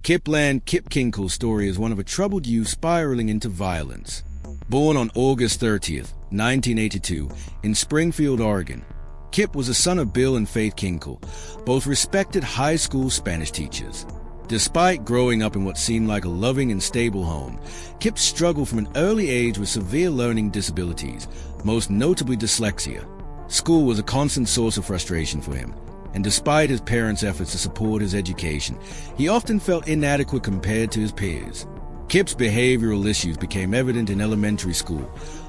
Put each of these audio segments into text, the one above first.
Kip Kinkel's story is one of a troubled youth spiraling into violence. Born on August 30th, 1982, in Springfield, Oregon, Kip was the son of Bill and Faith Kinkel, both respected high school Spanish teachers. Despite growing up in what seemed like a loving and stable home, Kip struggled from an early age with severe learning disabilities, most notably dyslexia. School was a constant source of frustration for him, and despite his parents' efforts to support his education, he often felt inadequate compared to his peers. Kip's behavioral issues became evident in elementary school,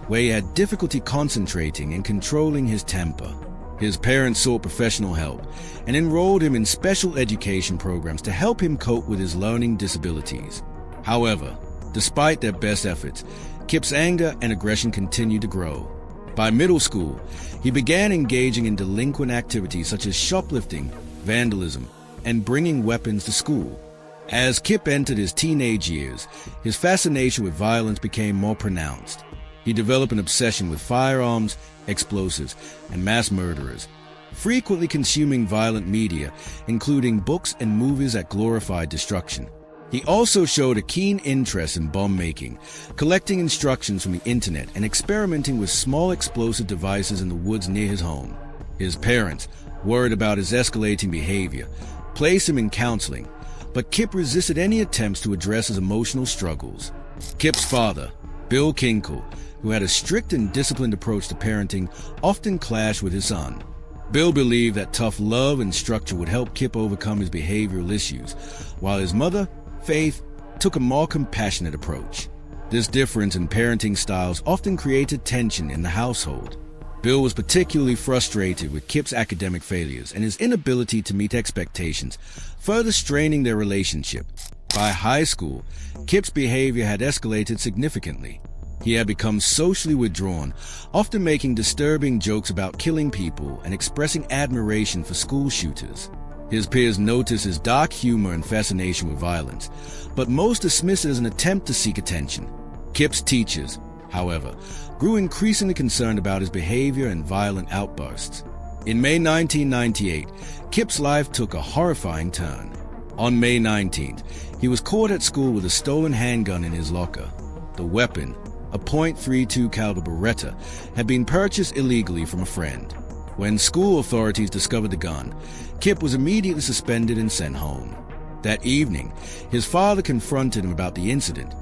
where he had difficulty concentrating and controlling his temper. His parents sought professional help and enrolled him in special education programs to help him cope with his learning disabilities. However, despite their best efforts, Kip's anger and aggression continued to grow. By middle school, he began engaging in delinquent activities such as shoplifting, vandalism, and bringing weapons to school. As Kip entered his teenage years, his fascination with violence became more pronounced. He developed an obsession with firearms, explosives, and mass murderers, frequently consuming violent media, including books and movies that glorified destruction. He also showed a keen interest in bomb making, collecting instructions from the internet and experimenting with small explosive devices in the woods near his home. His parents, worried about his escalating behavior, placed him in counseling, but Kip resisted any attempts to address his emotional struggles. Kip's father, Bill Kinkel, who had a strict and disciplined approach to parenting, often clashed with his son. Bill believed that tough love and structure would help Kip overcome his behavioral issues, while his mother, Faith, took a more compassionate approach. This difference in parenting styles often created tension in the household. Bill was particularly frustrated with Kip's academic failures and his inability to meet expectations, further straining their relationship. By high school, Kip's behavior had escalated significantly. He had become socially withdrawn, often making disturbing jokes about killing people and expressing admiration for school shooters. His peers noticed his dark humor and fascination with violence, but most dismissed it as an attempt to seek attention. Kip's teachers, however, grew increasingly concerned about his behavior and violent outbursts. In May 1998, Kip's life took a horrifying turn. On May 19th, he was caught at school with a stolen handgun in his locker. The weapon, a .32 caliber Beretta, had been purchased illegally from a friend. When school authorities discovered the gun, Kip was immediately suspended and sent home. That evening, his father confronted him about the incident,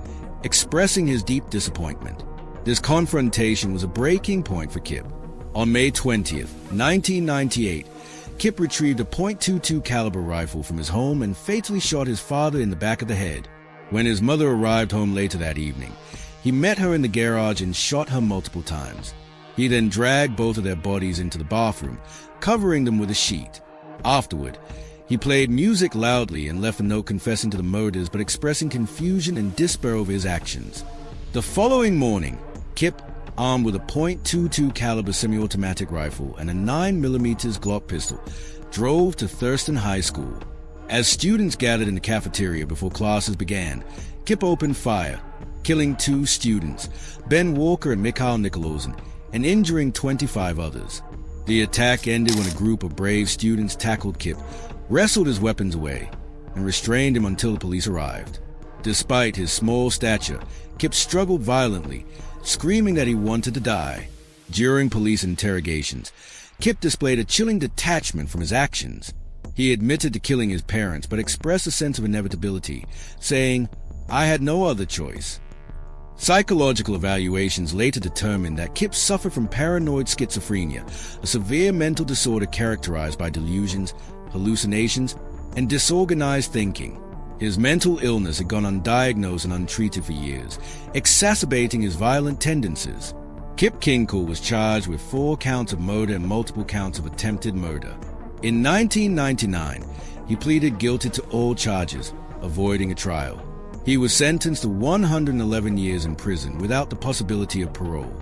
expressing his deep disappointment. This confrontation was a breaking point for Kip. On May 20th, 1998, Kip retrieved a .22 caliber rifle from his home and fatally shot his father in the back of the head. When his mother arrived home later that evening, he met her in the garage and shot her multiple times. He then dragged both of their bodies into the bathroom, covering them with a sheet. Afterward, he played music loudly and left a note confessing to the murders but expressing confusion and despair over his actions. The following morning, Kip, armed with a .22 caliber semi-automatic rifle and a 9mm Glock pistol, drove to Thurston High School. As students gathered in the cafeteria before classes began, Kip opened fire, killing 2 students, Ben Walker and Mikhail Nicolosin, and injuring 25 others. The attack ended when a group of brave students tackled Kip, wrestled his weapons away, and restrained him until the police arrived. Despite his small stature, Kip struggled violently, screaming that he wanted to die. During police interrogations, Kip displayed a chilling detachment from his actions. He admitted to killing his parents, but expressed a sense of inevitability, saying, "I had no other choice." Psychological evaluations later determined that Kip suffered from paranoid schizophrenia, a severe mental disorder characterized by delusions, hallucinations, and disorganized thinking. His mental illness had gone undiagnosed and untreated for years, exacerbating his violent tendencies. Kip Kinkel was charged with 4 counts of murder and multiple counts of attempted murder. In 1999, he pleaded guilty to all charges, avoiding a trial. He was sentenced to 111 years in prison without the possibility of parole.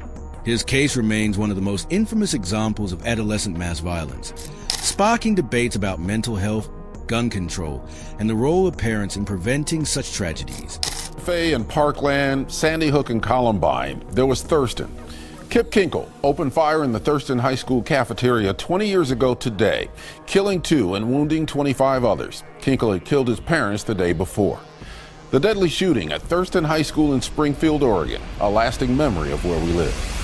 His case remains one of the most infamous examples of adolescent mass violence, sparking debates about mental health, gun control, and the role of parents in preventing such tragedies. Faye and Parkland, Sandy Hook and Columbine, there was Thurston. Kip Kinkel opened fire in the Thurston High School cafeteria 20 years ago today, killing 2 and wounding 25 others. Kinkel had killed his parents the day before. The deadly shooting at Thurston High School in Springfield, Oregon, a lasting memory of where we live.